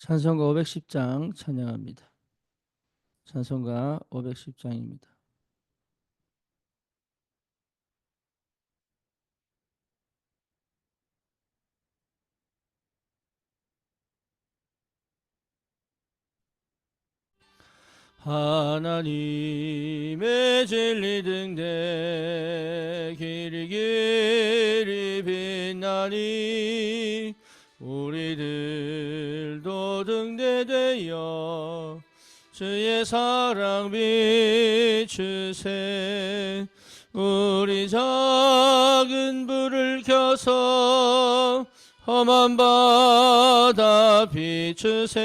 찬송가 510장 찬양합니다. 찬송가 510장입니다. 하나님의 진리 등대 길이 길이 빛나니 우리들도 등대되어 주의 사랑 비추세. 우리 작은 불을 켜서 험한 바다 비추세.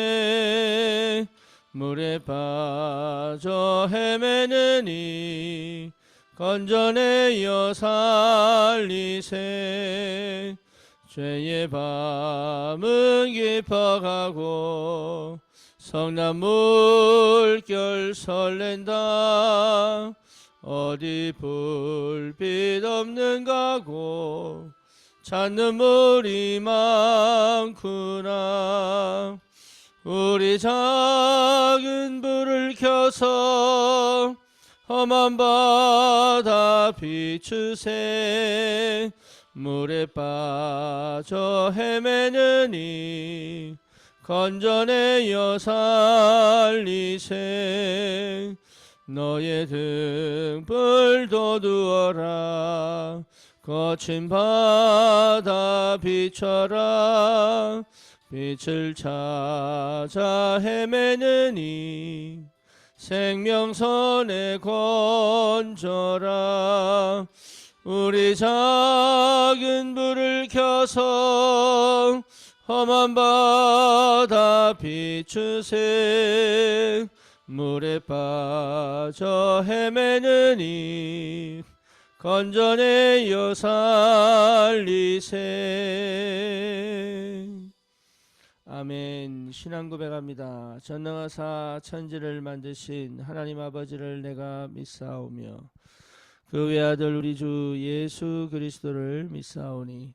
물에 빠져 헤매느니 건져내어 살리세. 죄의 밤은 깊어가고 성난 물결 설렌다. 어디 불빛 없는 가고 찾는 물이 많구나. 우리 작은 불을 켜서 험한 바다 비추세. 물에 빠져 헤매느니 건져내어 살리세. 너의 등불 돋우어라. 거친 바다 비춰라. 빛을 찾아 헤매느니 생명선에 건져라. 우리 작은 불을 켜서 험한 바다 비추세. 물에 빠져 헤매느니 건져내어 살리세. 아멘. 신앙 고백합니다. 전능하사 천지를 만드신 하나님 아버지를 내가 믿사오며 그 외아들 우리 주 예수 그리스도를 믿사오니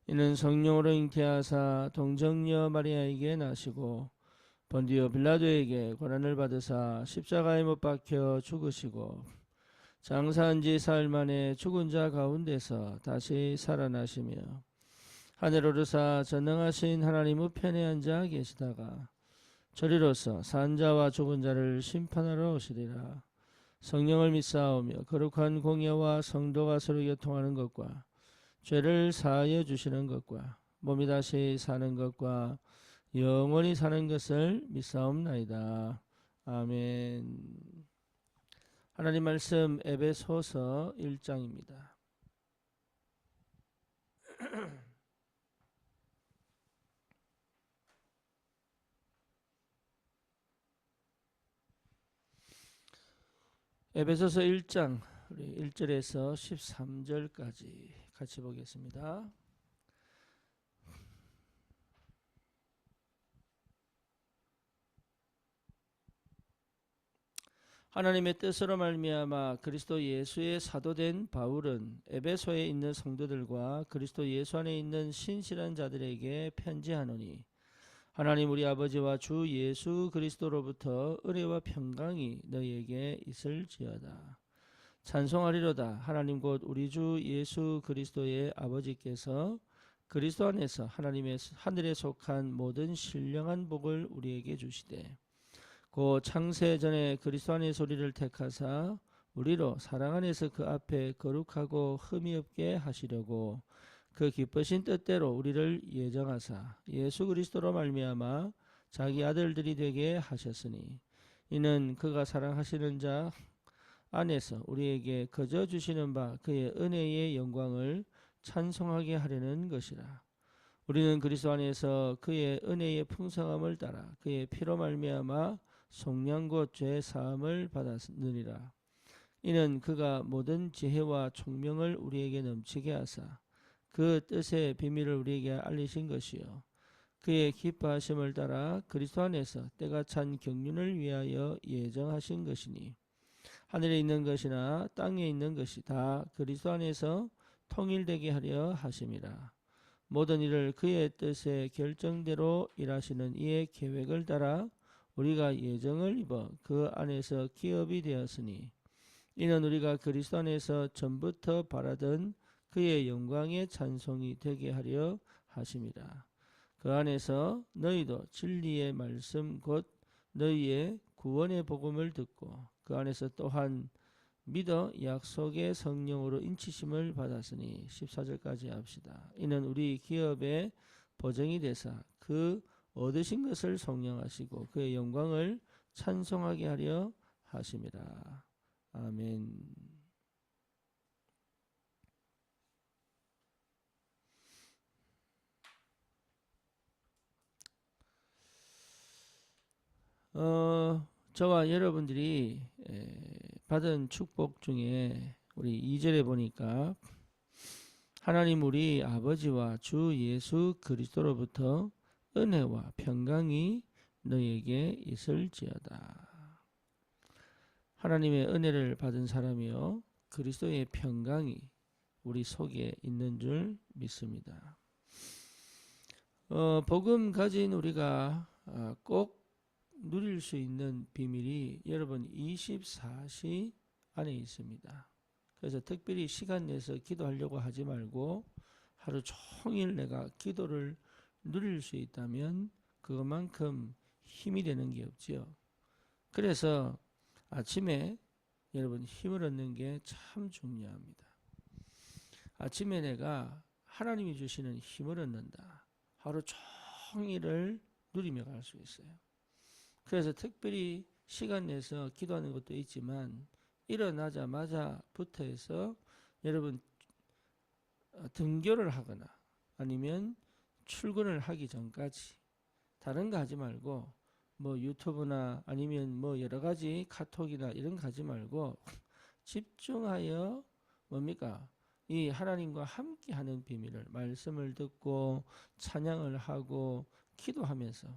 이는 성령으로 잉태하사 동정녀 마리아에게 나시고 본디오 빌라도에게 고난을 받으사 십자가에 못 박혀 죽으시고 장사한 지 사흘 만에 죽은 자 가운데서 다시 살아나시며 하늘 오르사 전능하신 하나님 우편에 앉아 계시다가 저리로서 산 자와 죽은 자를 심판하러 오시리라. 성령을 믿사오며 거룩한 공예와 성도가 서로 교통하는 것과 죄를 사하여 주시는 것과 몸이 다시 사는 것과 영원히 사는 것을 믿사옵나이다. 아멘. 하나님 말씀 에베소서 1장입니다. 에베소서 1장 우리 1절에서 13절까지 같이 보겠습니다. 하나님의 뜻으로 말미암아 그리스도 예수의 사도된 바울은 에베소에 있는 성도들과 그리스도 예수 안에 있는 신실한 자들에게 편지하노니 하나님 우리 아버지와 주 예수 그리스도로부터 은혜와 평강이 너희에게 있을지어다. 찬송하리로다. 하나님 곧 우리 주 예수 그리스도의 아버지께서 그리스도 안에서 하나님의 하늘에 속한 모든 신령한 복을 우리에게 주시되 고 창세 전에 그리스도 안에서 우리를 택하사 우리로 사랑 안에서 그 앞에 거룩하고 흠이 없게 하시려고 그 기쁘신 뜻대로 우리를 예정하사 예수 그리스도로 말미암아 자기 아들들이 되게 하셨으니 이는 그가 사랑하시는 자 안에서 우리에게 거저 주시는 바 그의 은혜의 영광을 찬송하게 하려는 것이라. 우리는 그리스도 안에서 그의 은혜의 풍성함을 따라 그의 피로 말미암아 속량 곧 죄 사함을 받았느니라. 이는 그가 모든 지혜와 총명을 우리에게 넘치게 하사 그 뜻의 비밀을 우리에게 알리신 것이요 그의 기뻐하심을 따라 그리스도 안에서 때가 찬 경륜을 위하여 예정하신 것이니 하늘에 있는 것이나 땅에 있는 것이 다 그리스도 안에서 통일되게 하려 하심이라. 모든 일을 그의 뜻의 결정대로 일하시는 이의 계획을 따라 우리가 예정을 입어 그 안에서 기업이 되었으니 이는 우리가 그리스도 안에서 전부터 바라던 그의 영광의 찬송이 되게 하려 하심이라. 그 안에서 너희도 진리의 말씀 곧 너희의 구원의 복음을 듣고 그 안에서 또한 믿어 약속의 성령으로 인치심을 받았으니 14절까지 합시다. 이는 우리 기업의 보증이 되사 그 얻으신 것을 성령하시고 그의 영광을 찬송하게 하려 하심이라. 아멘. 저와 여러분들이 받은 축복 중에 우리 2절에 보니까 하나님 우리 아버지와 주 예수 그리스도로부터 은혜와 평강이 너에게 있을지어다. 하나님의 은혜를 받은 사람이요 그리스도의 평강이 우리 속에 있는 줄 믿습니다. 복음 가진 우리가 꼭 누릴 수 있는 비밀이 여러분 24시 안에 있습니다. 그래서 특별히 시간 내서 기도하려고 하지 말고 하루 종일 내가 기도를 누릴 수 있다면 그것만큼 힘이 되는 게 없지요. 그래서 아침에 여러분 힘을 얻는 게 참 중요합니다. 아침에 내가 하나님이 주시는 힘을 얻는다. 하루 종일을 누리며 갈 수 있어요. 그래서 특별히 시간 내서 기도하는 것도 있지만 일어나자마자부터 해서 여러분 등교를 하거나 아니면 출근을 하기 전까지 다른 거 하지 말고 뭐 유튜브나 아니면 뭐 여러 가지 카톡이나 이런 거 하지 말고 집중하여 뭡니까? 이 하나님과 함께 하는 비밀을 말씀을 듣고 찬양을 하고 기도하면서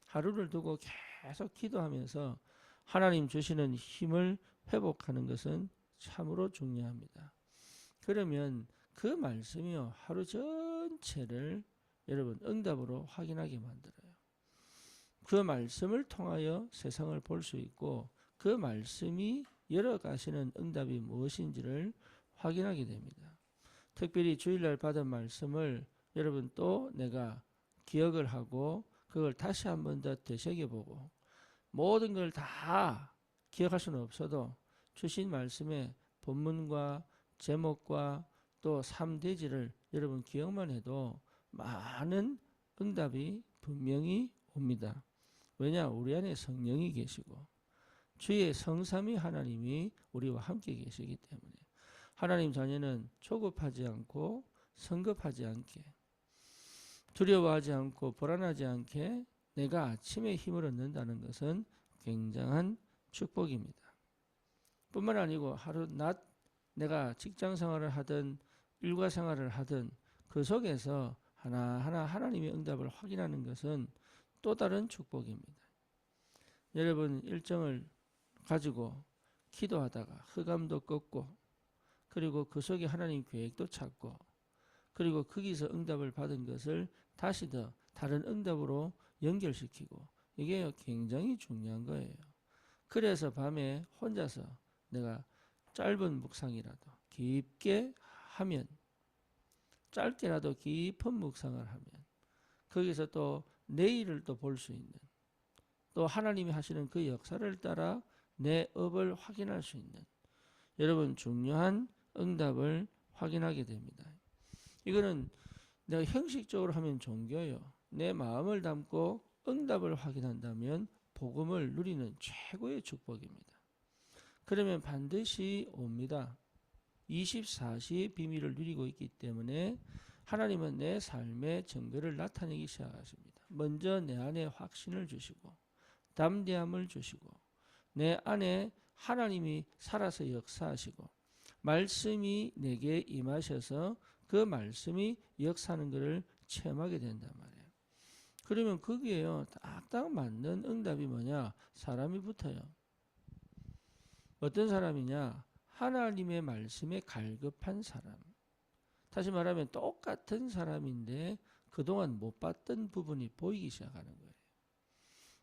하루를 두고 계속 기도하면서 하나님 주시는 힘을 회복하는 것은 참으로 중요합니다. 그러면 그 말씀이요 하루 전체를 여러분 응답으로 확인하게 만들어요. 그 말씀을 통하여 세상을 볼 수 있고 그 말씀이 열어가시는 응답이 무엇인지를 확인하게 됩니다. 특별히 주일날 받은 말씀을 여러분 또 내가 기억을 하고 그걸 다시 한 번 더 되새겨보고 모든 걸 다 기억할 수는 없어도 주신 말씀의 본문과 제목과 또 3대지를 여러분 기억만 해도 많은 응답이 분명히 옵니다. 왜냐? 우리 안에 성령이 계시고 주의 성삼위 하나님이 우리와 함께 계시기 때문에 하나님 자녀는 조급하지 않고 성급하지 않게 두려워하지 않고 불안하지 않게 내가 아침에 힘을 얻는다는 것은 굉장한 축복입니다. 뿐만 아니고 하루 낮 내가 직장 생활을 하든 일과 생활을 하든 그 속에서 하나하나 하나님의 응답을 확인하는 것은 또 다른 축복입니다. 여러분 일정을 가지고 기도하다가 흑암도 꺾고 그리고 그 속에 하나님 계획도 찾고 그리고 거기서 응답을 받은 것을 다시 더 다른 응답으로 연결시키고 이게 굉장히 중요한 거예요. 그래서 밤에 혼자서 내가 짧은 묵상이라도 깊게 하면 짧게라도 깊은 묵상을 하면 거기서 또 내일을 또 볼 수 있는 또 하나님이 하시는 그 역사를 따라 내 업을 확인할 수 있는 여러분 중요한 응답을 확인하게 됩니다. 이거는 내가 형식적으로 하면 종교요. 내 마음을 담고 응답을 확인한다면 복음을 누리는 최고의 축복입니다. 그러면 반드시 옵니다. 24시 비밀을 누리고 있기 때문에 하나님은 내 삶의 증거를 나타내기 시작하십니다. 먼저 내 안에 확신을 주시고 담대함을 주시고 내 안에 하나님이 살아서 역사하시고 말씀이 내게 임하셔서 그 말씀이 역사하는 것을 체험하게 된단 말이에요. 그러면 거기에요 딱딱 맞는 응답이 뭐냐? 사람이 붙어요. 어떤 사람이냐? 하나님의 말씀에 갈급한 사람. 다시 말하면 똑같은 사람인데 그동안 못 봤던 부분이 보이기 시작하는 거예요.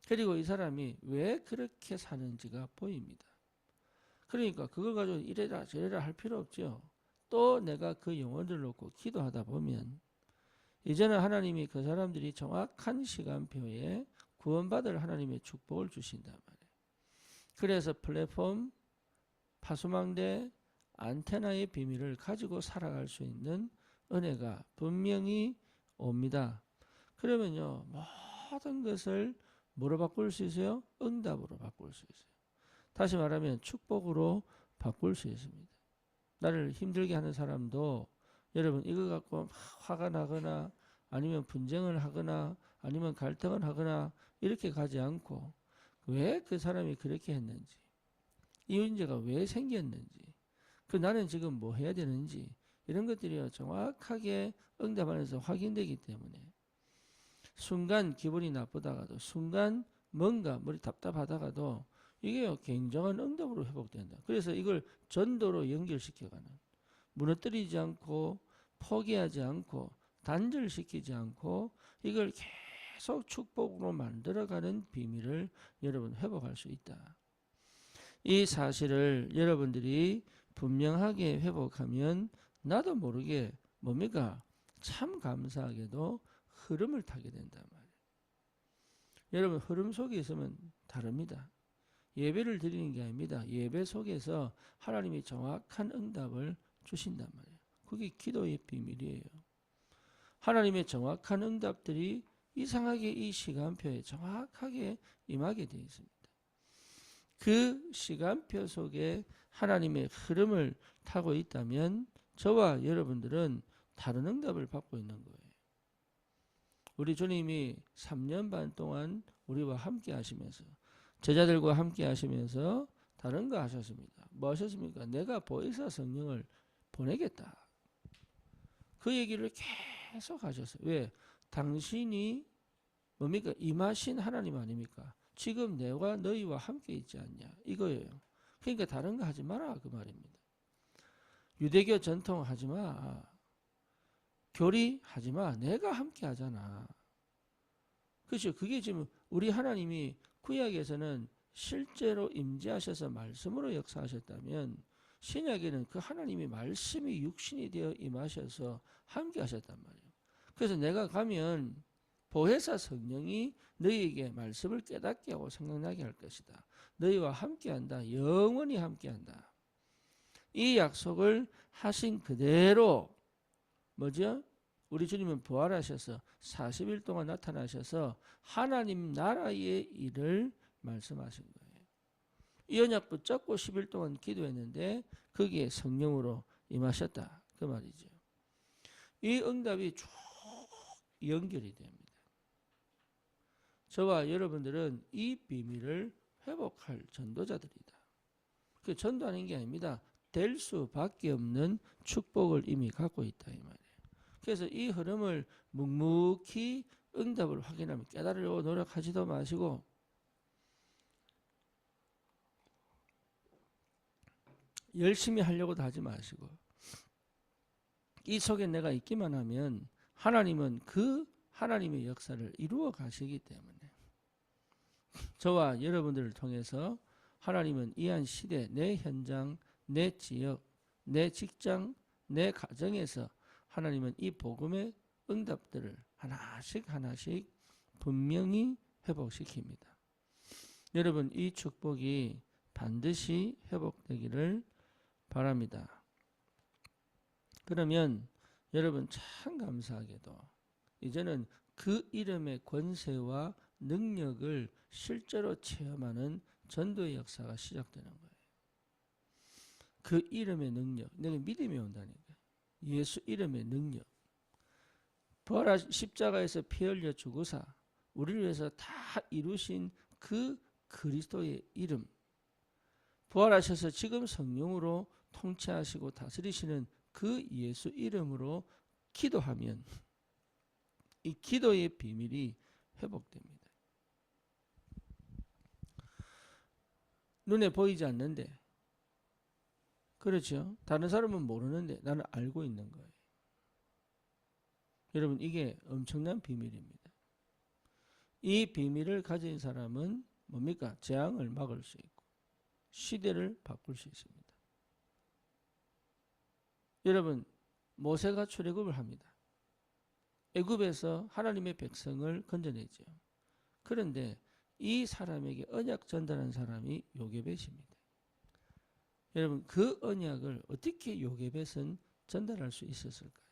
그리고 이 사람이 왜 그렇게 사는지가 보입니다. 그러니까 그걸 가지고 이래라 저래라 할 필요 없죠. 또 내가 그 영혼을 놓고 기도하다 보면 이제는 하나님이 그 사람들이 정확한 시간표에 구원받을 하나님의 축복을 주신단 말이에요. 그래서 플랫폼, 파수망대, 안테나의 비밀을 가지고 살아갈 수 있는 은혜가 분명히 옵니다. 그러면요, 모든 것을 뭐로 바꿀 수 있어요? 응답으로 바꿀 수 있어요. 다시 말하면 축복으로 바꿀 수 있습니다. 나를 힘들게 하는 사람도 여러분 이거 갖고 막 화가 나거나 아니면 분쟁을 하거나 아니면 갈등을 하거나 이렇게 가지 않고 왜 그 사람이 그렇게 했는지, 이 문제가 왜 생겼는지, 그 나는 지금 뭐 해야 되는지 이런 것들이 정확하게 응답하면서 확인되기 때문에 순간 기분이 나쁘다가도 순간 뭔가 머리 답답하다가도 이게 굉장한 응답으로 회복된다. 그래서 이걸 전도로 연결시켜가는, 무너뜨리지 않고 포기하지 않고 단절시키지 않고 이걸 계속 축복으로 만들어가는 비밀을 여러분 회복할 수 있다. 이 사실을 여러분들이 분명하게 회복하면 나도 모르게 뭡니까? 참 감사하게도 흐름을 타게 된단 말이에요. 여러분 흐름 속에 있으면 다릅니다. 예배를 드리는 게 아닙니다. 예배 속에서 하나님이 정확한 응답을 주신단 말이에요. 그게 기도의 비밀이에요. 하나님의 정확한 응답들이 이상하게 이 시간표에 정확하게 임하게 되어 있습니다. 그 시간표 속에 하나님의 흐름을 타고 있다면 저와 여러분들은 다른 응답을 받고 있는 거예요. 우리 주님이 3년 반 동안 우리와 함께 하시면서 제자들과 함께 하시면서 다른 거 하셨습니다. 뭐 하셨습니까? 내가 보혜사 성령을 보내겠다. 그 얘기를 계속 하셨어요. 왜? 당신이 뭡니까? 임하신 하나님 아닙니까? 지금 내가 너희와 함께 있지 않냐 이거예요. 그러니까 다른 거 하지 마라 그 말입니다. 유대교 전통 하지 마. 교리 하지 마. 내가 함께 하잖아. 그렇죠. 그게 지금 우리 하나님이 구약에서는 실제로 임재하셔서 말씀으로 역사하셨다면 신약에는 그 하나님이 말씀이 육신이 되어 임하셔서 함께 하셨단 말이에요. 그래서 내가 가면 보혜사 성령이 너희에게 말씀을 깨닫게 하고 생각나게 할 것이다. 너희와 함께한다. 영원히 함께한다. 이 약속을 하신 그대로 뭐죠? 우리 주님은 부활하셔서 40일 동안 나타나셔서 하나님 나라의 일을 말씀하신 거예요. 이 언약 붙잡고 10일 동안 기도했는데 거기에 성령으로 임하셨다. 그 말이죠. 이 응답이 쭉 연결이 됩니다. 저와 여러분들은 이 비밀을 회복할 전도자들이다. 그 전도하는 게 아닙니다. 될 수밖에 없는 축복을 이미 갖고 있다 이 말이에요. 그래서 이 흐름을 묵묵히 응답을 확인하면 깨달으려고 노력하지도 마시고 열심히 하려고도 하지 마시고 이 속에 내가 있기만 하면 하나님은 그 하나님의 역사를 이루어 가시기 때문에 저와 여러분들을 통해서 하나님은 이 한 시대, 내 현장, 내 지역, 내 직장, 내 가정에서 하나님은 이 복음의 응답들을 하나씩 하나씩 분명히 회복시킵니다. 여러분 이 축복이 반드시 회복되기를 바랍니다. 그러면 여러분 참 감사하게도 이제는 그 이름의 권세와 능력을 실제로 체험하는 전도의 역사가 시작되는 거예요. 그 이름의 능력, 내가 믿음이 온다니까. 예수 이름의 능력. 부활하신 십자가에서 피 흘려 죽으사 우리를 위해서 다 이루신 그 그리스도의 이름. 부활하셔서 지금 성령으로 통치하시고 다스리시는 그 예수 이름으로 기도하면 이 기도의 비밀이 회복됩니다. 눈에 보이지 않는데 그렇죠. 다른 사람은 모르는데 나는 알고 있는 거예요. 여러분 이게 엄청난 비밀입니다. 이 비밀을 가진 사람은 뭡니까? 재앙을 막을 수 있고 시대를 바꿀 수 있습니다. 여러분 모세가 출애굽을 합니다. 애굽에서 하나님의 백성을 건져내죠. 그런데 이 사람에게 언약 전달한 사람이 요게벳입니다. 여러분 그 언약을 어떻게 요게벳은 전달할 수 있었을까요?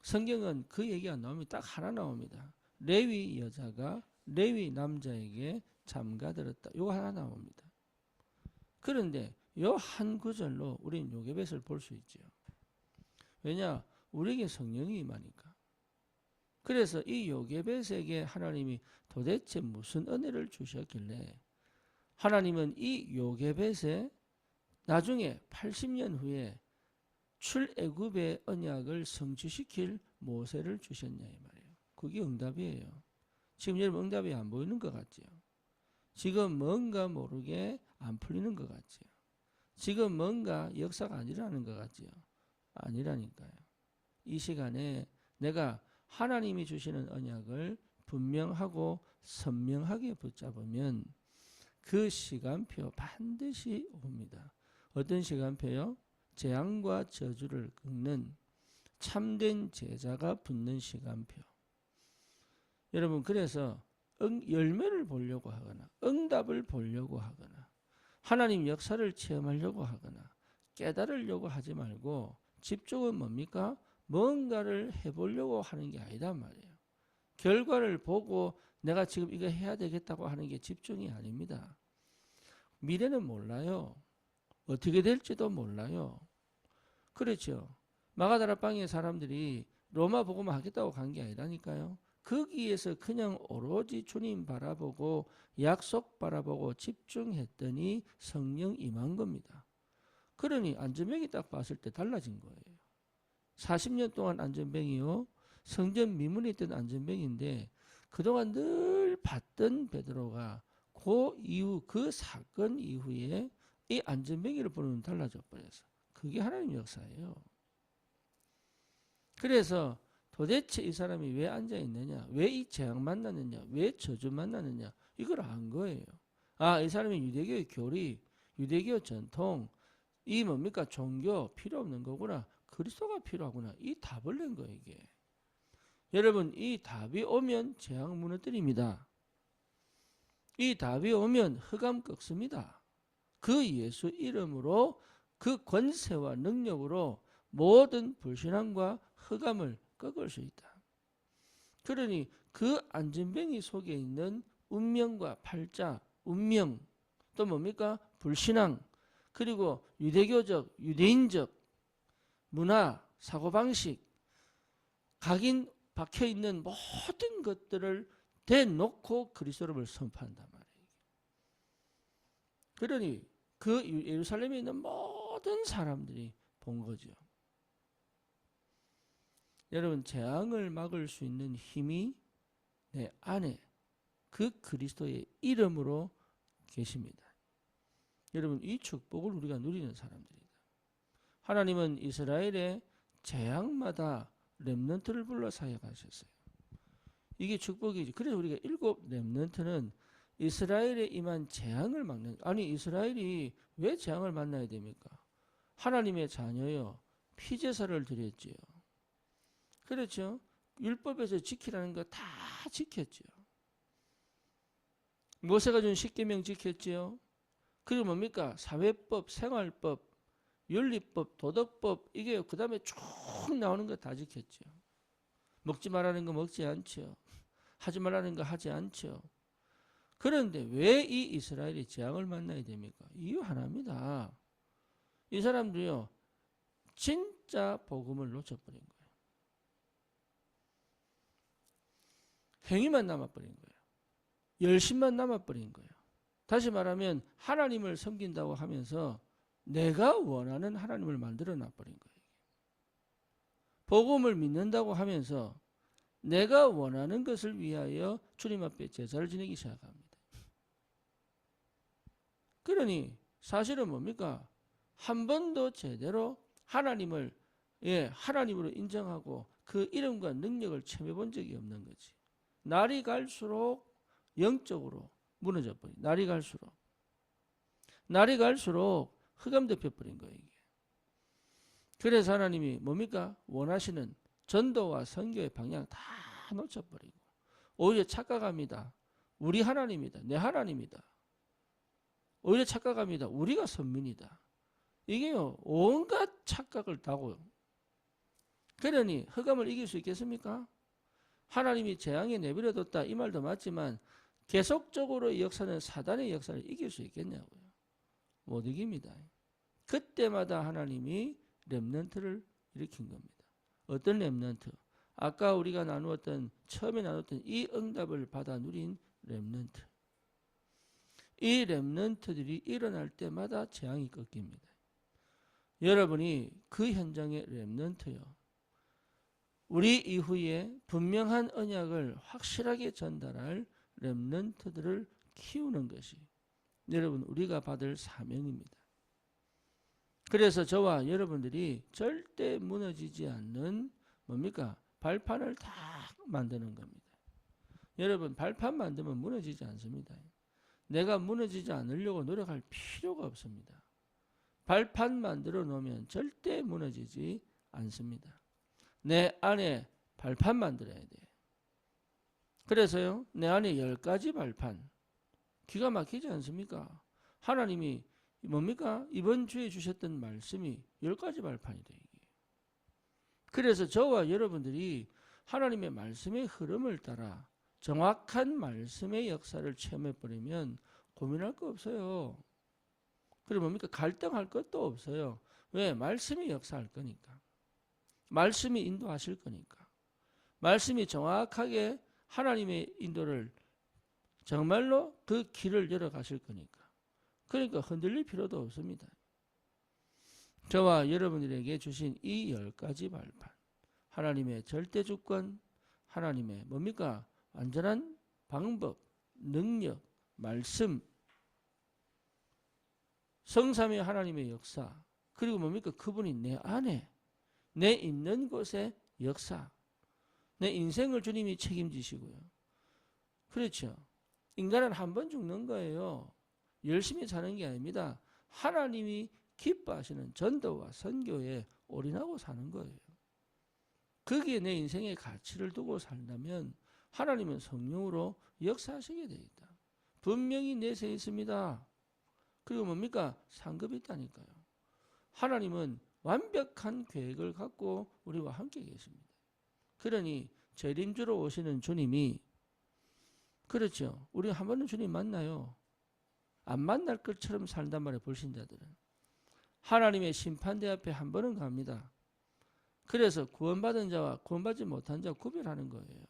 성경은 그 얘기가 나옵니다. 딱 하나 나옵니다. 레위 여자가 레위 남자에게 잠가들었다. 이거 하나 나옵니다. 그런데 이 한 구절로 우리는 요게벳을 볼 수 있죠. 왜냐? 우리에게 성령이 임하니까. 그래서 이 요게벳에게 하나님이 도대체 무슨 은혜를 주셨길래 하나님은 이 요게벳에 나중에 80년 후에 출애굽의 언약을 성취시킬 모세를 주셨냐 이 말이에요. 그게 응답이에요. 지금 여러분 응답이 안 보이는 것 같죠? 지금 뭔가 모르게 안 풀리는 것 같죠? 지금 뭔가 역사가 안 일어나는 것 같죠? 아니라니까요. 이 시간에 내가 하나님이 주시는 언약을 분명하고 선명하게 붙잡으면 그 시간표 반드시 옵니다. 어떤 시간표요? 재앙과 저주를 꺾는 참된 제자가 붙는 시간표. 여러분 그래서 열매를 보려고 하거나 응답을 보려고 하거나 하나님 역사를 체험하려고 하거나 깨달으려고 하지 말고 집중은 뭡니까? 뭔가를 해보려고 하는 게 아니단 말이에요. 결과를 보고 내가 지금 이거 해야 되겠다고 하는 게 집중이 아닙니다. 미래는 몰라요. 어떻게 될지도 몰라요. 그렇죠. 마가다라방의 사람들이 로마 복음을 하겠다고 간 게 아니라니까요. 거기에서 그냥 오로지 주님 바라보고 약속 바라보고 집중했더니 성령 임한 겁니다. 그러니 안전뱅이 딱 봤을 때 달라진 거예요. 40년 동안 안전뱅이요. 성전 미문에 있던 안전뱅이인데 그동안 늘 봤던 베드로가 그 이후 그 사건 이후에 이 안전뱅이를 보는 눈이 달라져 버려서 그게 하나님의 역사예요. 그래서 도대체 이 사람이 왜 앉아있느냐, 왜 이 재앙 만났느냐, 왜 저주 만났느냐 이걸 안 거예요. 아, 이 사람이 유대교의 교리, 유대교 전통, 이 뭡니까 종교 필요 없는 거구나, 그리스도가 필요하구나, 이 답을 낸 거예요. 이게 여러분 이 답이 오면 재앙 무너뜨립니다. 이 답이 오면 흑암 꺾습니다. 그 예수 이름으로 그 권세와 능력으로 모든 불신앙과 흑암을 꺾을 수 있다. 그러니 그 안전뱅이 속에 있는 운명과 팔자, 운명, 또 뭡니까? 불신앙, 그리고 유대교적, 유대인적 문화, 사고방식, 각인 박혀있는 모든 것들을 대놓고 그리스도를 선포한단 말이에요. 그러니 그 예루살렘에 있는 모든 사람들이 본 거죠. 여러분 재앙을 막을 수 있는 힘이 내 안에 그 그리스도의 이름으로 계십니다. 여러분 이 축복을 우리가 누리는 사람들이다. 하나님은 이스라엘의 재앙마다 렘넌트를 불러 사역하셨어요. 이게 축복이지. 그래서 우리가 7 렘넌트는 이스라엘에 임한 재앙을 막는, 아니 이스라엘이 왜 재앙을 만나야 됩니까? 하나님의 자녀요 피제사를 드렸지요. 그렇죠. 율법에서 지키라는 거 다 지켰죠. 모세가 준 십계명 지켰지요. 그리고 뭡니까? 사회법, 생활법, 윤리법, 도덕법, 이게 그 다음에 쭉 나오는 거 다 지켰죠. 먹지 말라는 거 먹지 않죠. 하지 말라는 거 하지 않죠. 그런데 왜 이 이스라엘이 재앙을 만나야 됩니까? 이유 하나입니다. 이 사람들이요 진짜 복음을 놓쳐버린 거예요. 행위만 남아버린 거예요. 열심만 남아버린 거예요. 다시 말하면 하나님을 섬긴다고 하면서 내가 원하는 하나님을 만들어 놔버린 거예요. 복음을 믿는다고 하면서 내가 원하는 것을 위하여 주님 앞에 제사를 지내기 시작합니다. 그러니 사실은 뭡니까? 한 번도 제대로 하나님을 하나님으로 인정하고 그 이름과 능력을 체험해 본 적이 없는 거지. 날이 갈수록 영적으로 무너져 버린. 날이 갈수록 흑암덮여 버린 거예요. 이게. 그래서 하나님이 뭡니까? 원하시는 전도와 선교의 방향 다 놓쳐버리고 오히려 착각합니다. 우리 하나님이다. 내 하나님이다. 오히려 착각합니다. 우리가 선민이다. 이게요, 온갖 착각을 다고요. 그러니 흑암을 이길 수 있겠습니까? 하나님이 재앙에 내버려뒀다 이 말도 맞지만 계속적으로 역사는 사단의 역사를 이길 수 있겠냐고요. 못 이깁니다. 그때마다 하나님이 렘넌트를 일으킨 겁니다. 어떤 렘넌트? 아까 우리가 처음에 나눴던 이 응답을 받아 누린 렘넌트. 이 렘넌트들이 일어날 때마다 재앙이 꺾입니다. 여러분이 그 현장의 렘넌트요. 우리 이후에 분명한 언약을 확실하게 전달할 렘넌트들을 키우는 것이 여러분 우리가 받을 사명입니다. 그래서 저와 여러분들이 절대 무너지지 않는 뭡니까? 발판을 다 만드는 겁니다. 여러분 발판 만들면 무너지지 않습니다. 내가 무너지지 않으려고 노력할 필요가 없습니다. 발판 만들어 놓으면 절대 무너지지 않습니다. 내 안에 발판 만들어야 돼요. 그래서요, 내 안에 10가지 발판. 기가 막히지 않습니까? 하나님이 뭡니까? 이번 주에 주셨던 말씀이 10가지 발판이다. 이게. 그래서 저와 여러분들이 하나님의 말씀의 흐름을 따라 정확한 말씀의 역사를 체험해버리면 고민할 거 없어요. 그리고 뭡니까? 갈등할 것도 없어요. 왜? 말씀이 역사할 거니까. 말씀이 인도하실 거니까. 말씀이 정확하게 하나님의 인도를 정말로 그 길을 열어가실 거니까. 그러니까 흔들릴 필요도 없습니다. 저와 여러분들에게 주신 이 10가지 발판. 하나님의 절대 주권, 하나님의 뭡니까? 완전한 방법, 능력, 말씀, 성삼위 하나님의 역사, 그리고 뭡니까? 그분이 내 안에, 내 있는 곳의 역사, 내 인생을 주님이 책임지시고요. 그렇죠. 인간은 한 번 죽는 거예요. 열심히 사는 게 아닙니다. 하나님이 기뻐하시는 전도와 선교에 올인하고 사는 거예요. 거기에 내 인생의 가치를 두고 산다면 하나님은 성령으로 역사하시게 되어 있다. 분명히 내세에 있습니다. 그리고 뭡니까? 상급이 있다니까요. 하나님은 완벽한 계획을 갖고 우리와 함께 계십니다. 그러니 재림주로 오시는 주님이 그렇죠. 우리 한 번은 주님 만나요. 안 만날 것처럼 산단 말이에요. 불신자들은. 하나님의 심판대 앞에 한 번은 갑니다. 그래서 구원받은 자와 구원받지 못한 자 구별하는 거예요.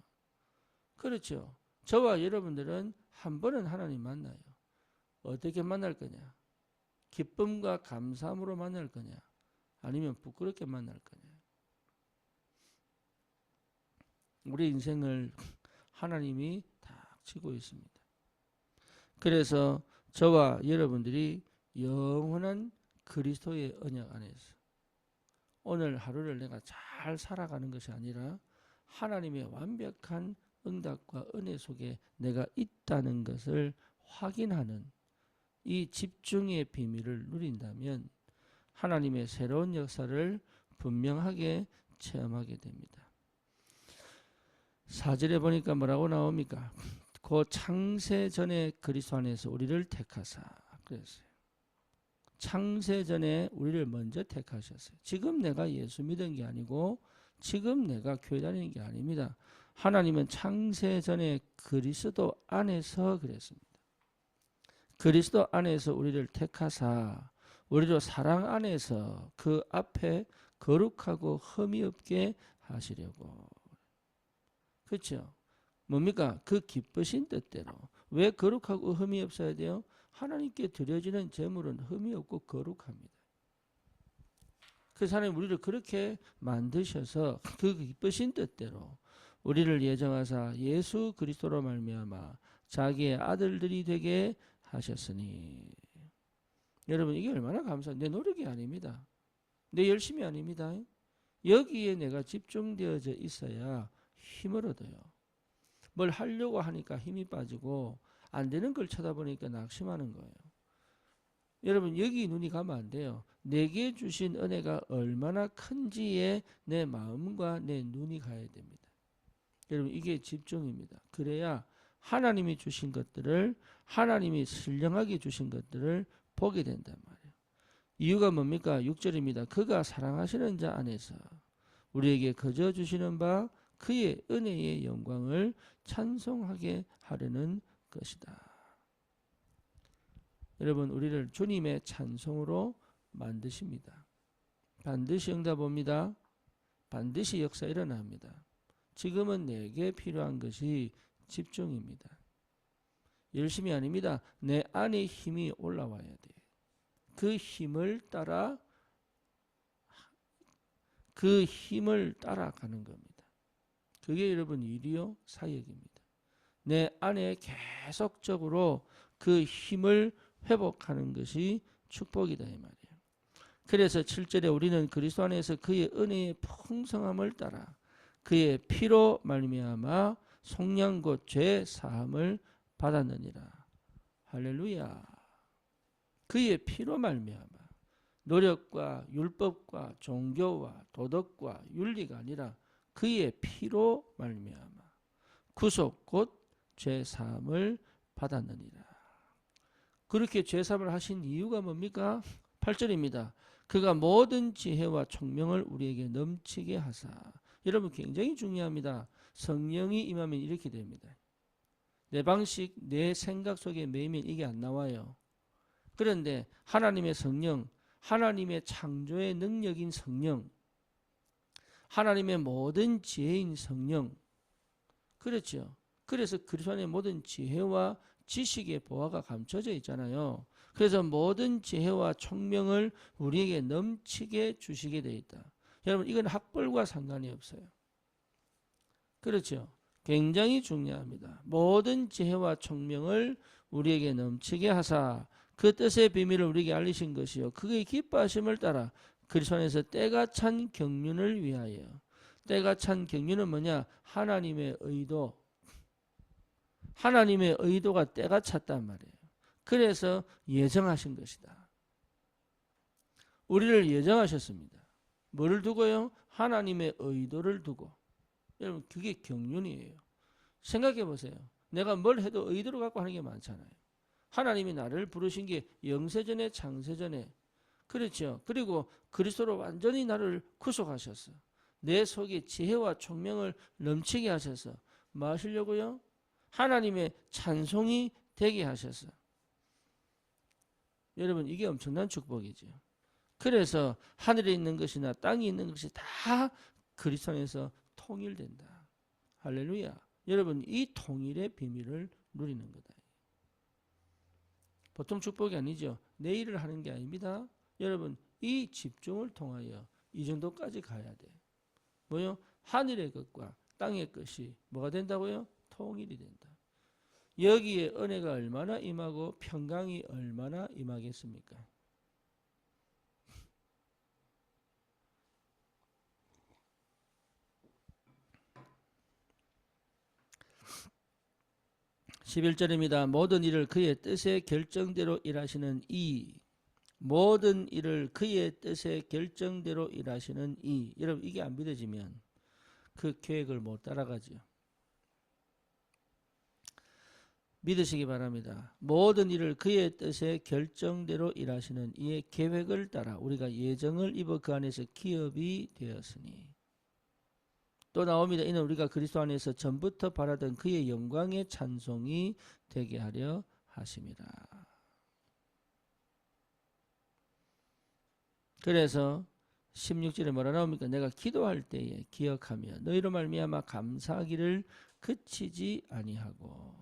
그렇죠. 저와 여러분들은 한 번은 하나님 만나요. 어떻게 만날 거냐? 기쁨과 감사함으로 만날 거냐? 아니면 부끄럽게 만날 거냐? 우리 인생을 하나님이 다 치고 있습니다. 그래서 저와 여러분들이 영원한 그리스도의 언약 안에서 오늘 하루를 내가 잘 살아가는 것이 아니라 하나님의 완벽한 응답과 은혜 속에 내가 있다는 것을 확인하는 이 집중의 비밀을 누린다면 하나님의 새로운 역사를 분명하게 체험하게 됩니다. 4절에 보니까 뭐라고 나옵니까? 그 창세전에 그리스도 안에서 우리를 택하사 그랬어요. 창세전에 우리를 먼저 택하셨어요. 지금 내가 예수 믿은 게 아니고 지금 내가 교회 다니는 게 아닙니다. 하나님은 창세전에 그리스도 안에서 그랬습니다. 그리스도 안에서 우리를 택하사 우리로 사랑 안에서 그 앞에 거룩하고 흠이 없게 하시려고. 그렇죠? 뭡니까? 그 기쁘신 뜻대로. 왜 거룩하고 흠이 없어야 돼요? 하나님께 드려지는 제물은 흠이 없고 거룩합니다. 그래서 하나님 우리를 그렇게 만드셔서 그 기쁘신 뜻대로 우리를 예정하사 예수 그리스도로 말미암아 자기의 아들들이 되게 하셨으니. 여러분 이게 얼마나 감사해요. 내 노력이 아닙니다. 내 열심이 아닙니다. 여기에 내가 집중되어져 있어야 힘을 얻어요. 뭘 하려고 하니까 힘이 빠지고 안 되는 걸 쳐다보니까 낙심하는 거예요. 여러분 여기 눈이 가면 안 돼요. 내게 주신 은혜가 얼마나 큰지에 내 마음과 내 눈이 가야 됩니다. 여러분 이게 집중입니다. 그래야 하나님이 주신 것들을, 하나님이 신령하게 주신 것들을 보게 된단 말이에요. 이유가 뭡니까? 6절입니다. 그가 사랑하시는 자 안에서 우리에게 거저 주시는 바 그의 은혜의 영광을 찬송하게 하려는 것이다. 여러분 우리를 주님의 찬송으로 만드십니다. 반드시 응답 옵니다. 반드시 역사 일어납니다. 지금은 내게 필요한 것이 집중입니다. 열심이 아닙니다. 내 안에 힘이 올라와야 돼. 그 힘을 따라가는 겁니다. 그게 여러분 일이요 사역입니다. 내 안에 계속적으로 그 힘을 회복하는 것이 축복이다 이 말이에요. 그래서 7절에 우리는 그리스도 안에서 그의 은혜의 풍성함을 따라 그의 피로 말미암아 속량 곧 죄 사함을 받았느니라. 할렐루야. 그의 피로 말미암아 노력과 율법과 종교와 도덕과 윤리가 아니라 그의 피로 말미암아 구속 곧 죄 사함을 받았느니라. 그렇게 죄 사함을 하신 이유가 뭡니까? 8절입니다. 그가 모든 지혜와 총명을 우리에게 넘치게 하사. 여러분 굉장히 중요합니다. 성령이 임하면 이렇게 됩니다. 내 방식, 내 생각 속에 매이면 이게 안 나와요. 그런데 하나님의 성령, 하나님의 창조의 능력인 성령, 하나님의 모든 지혜인 성령, 그렇죠. 그래서 그리스도 안에 모든 지혜와 지식의 보화가 감춰져 있잖아요. 그래서 모든 지혜와 총명을 우리에게 넘치게 주시게 되어 있다. 여러분 이건 학벌과 상관이 없어요. 그렇죠. 굉장히 중요합니다. 모든 지혜와 총명을 우리에게 넘치게 하사 그 뜻의 비밀을 우리에게 알리신 것이요 그의 기뻐하심을 따라 그리스도 안에서 때가 찬 경륜을 위하여. 때가 찬 경륜은 뭐냐? 하나님의 의도. 하나님의 의도가 때가 찼단 말이에요. 그래서 예정하신 것이다. 우리를 예정하셨습니다. 뭐를 두고요? 하나님의 의도를 두고. 여러분 그게 경륜이에요. 생각해 보세요. 내가 뭘 해도 의도를 갖고 하는 게 많잖아요. 하나님이 나를 부르신 게 영세전에 창세전에 그렇죠. 그리고 그리스도로 완전히 나를 구속하셨어. 내 속에 지혜와 총명을 넘치게 하셔서 뭐 하시려고요? 하나님의 찬송이 되게 하셔서. 여러분 이게 엄청난 축복이죠. 그래서 하늘에 있는 것이나 땅에 있는 것이 다 그리스도 안에서 통일된다. 할렐루야. 여러분 이 통일의 비밀을 누리는 거다. 보통 축복이 아니죠. 내 일을 하는 게 아닙니다. 여러분 이 집중을 통하여 이 정도까지 가야 돼. 뭐요? 하늘의 것과 땅의 것이 뭐가 된다고요? 통일이 된다. 여기에 은혜가 얼마나 임하고 평강이 얼마나 임하겠습니까? (11절입니다) 모든 일을 그의 뜻의 결정대로 일하시는 이 모든 일을 그의 뜻의 결정대로 일하시는 이. 여러분 이게 안 믿어지면 그 계획을 못 따라가죠. 믿으시기 바랍니다. 모든 일을 그의 뜻의 결정대로 일하시는 이의 계획을 따라 우리가 예정을 입어 그 안에서 기업이 되었으니. 또 나옵니다. 이는 우리가 그리스도 안에서 전부터 바라던 그의 영광의 찬송이 되게 하려 하심이라. 그래서 16절에 뭐라 나옵니까? 내가 기도할 때에 기억하며 너희로 말미암아 감사하기를 그치지 아니하고.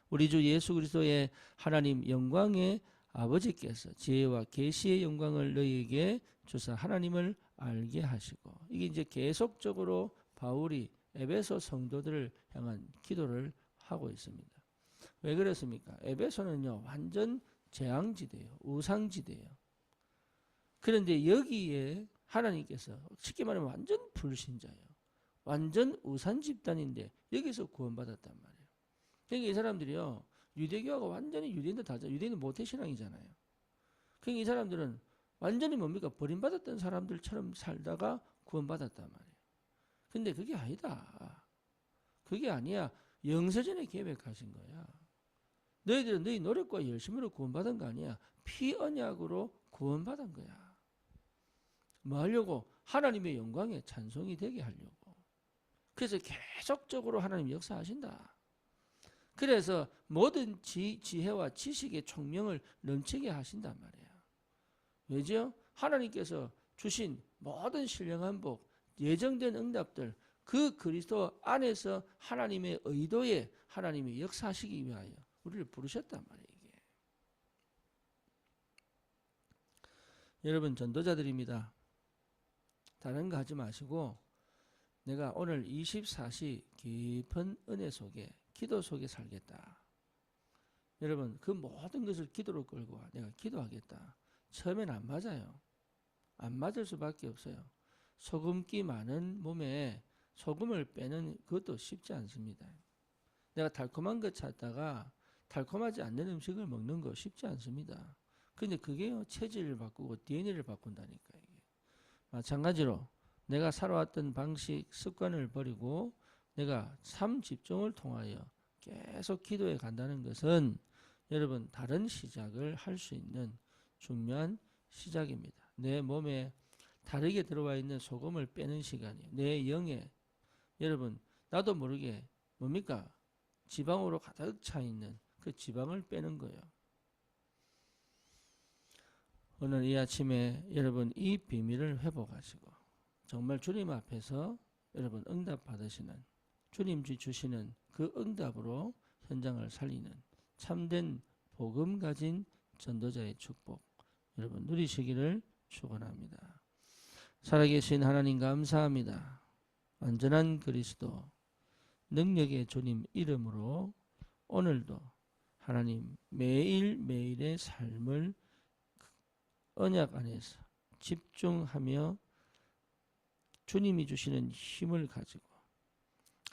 우리 주 예수 그리스도의 하나님 영광의 아버지께서 지혜와 계시의 영광을 너희에게 주사 하나님을 알게 하시고. 이게 이제 계속적으로 바울이 에베소 성도들을 향한 기도를 하고 있습니다. 왜 그렇습니까? 에베소는요 완전 재앙지대예요. 우상지대예요. 그런데 여기에 하나님께서 쉽게 말하면 완전 불신자예요. 완전 우상 집단인데 여기서 구원받았단 말이에요. 그러니까 이 사람들이요, 유대교하고 완전히 유대인들 다르죠. 유대인은 모태신앙이잖아요. 그러니까 이 사람들은 완전히 뭡니까? 버림받았던 사람들처럼 살다가 구원받았단 말이에요. 근데 그게 아니다. 그게 아니야. 영세전에 계획하신 거야. 너희들은 너희 노력과 열심으로 구원받은 거 아니야. 피 언약으로 구원받은 거야. 뭐 하려고? 하나님의 영광에 찬송이 되게 하려고. 그래서 계속적으로 하나님 역사하신다. 그래서 모든 지혜와 지식의 총명을 넘치게 하신단 말이에요. 왜죠? 하나님께서 주신 모든 신령한 복, 예정된 응답들, 그 그리스도 안에서 하나님의 의도에 하나님이 역사하시기 위하여 우리를 부르셨단 말이에요. 이게. 여러분 전도자들입니다. 다른 거 하지 마시고 내가 오늘 24시 깊은 은혜 속에 기도 속에 살겠다. 여러분 그 모든 것을 기도로 끌고 와. 내가 기도하겠다. 처음엔 안 맞아요. 안 맞을 수밖에 없어요. 소금기 많은 몸에 소금을 빼는 그것도 쉽지 않습니다. 내가 달콤한 것 찾다가 달콤하지 않는 음식을 먹는 거 쉽지 않습니다. 근데 그게요, 체질을 바꾸고 DNA를 바꾼다니까. 이게. 마찬가지로 내가 살아왔던 방식, 습관을 버리고 내가 삶 집중을 통하여 계속 기도해 간다는 것은 여러분 다른 시작을 할 수 있는 중요한 시작입니다. 내 몸에 다르게 들어와 있는 소금을 빼는 시간이에요. 내 영에 여러분 나도 모르게 뭡니까? 지방으로 가득 차 있는 그 지방을 빼는 거예요. 오늘 이 아침에 여러분 이 비밀을 회복하시고 정말 주님 앞에서 여러분 응답 받으시는 주님이 주시는 그 응답으로 현장을 살리는 참된 복음 가진 전도자의 축복 여러분 누리시기를 축원합니다. 살아계신 하나님 감사합니다. 완전한 그리스도 능력의 주님 이름으로 오늘도 하나님 매일매일의 삶을 언약 안에서 집중하며 주님이 주시는 힘을 가지고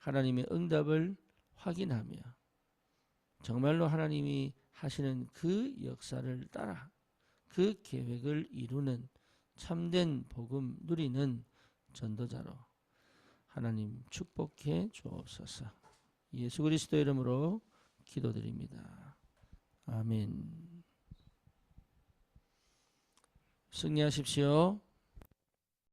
하나님의 응답을 확인하며 정말로 하나님이 하시는 그 역사를 따라 그 계획을 이루는 참된 복음 누리는 전도자로 하나님 축복해 주옵소서. 예수 그리스도 이름으로 기도드립니다. 아멘. 승리하십시오.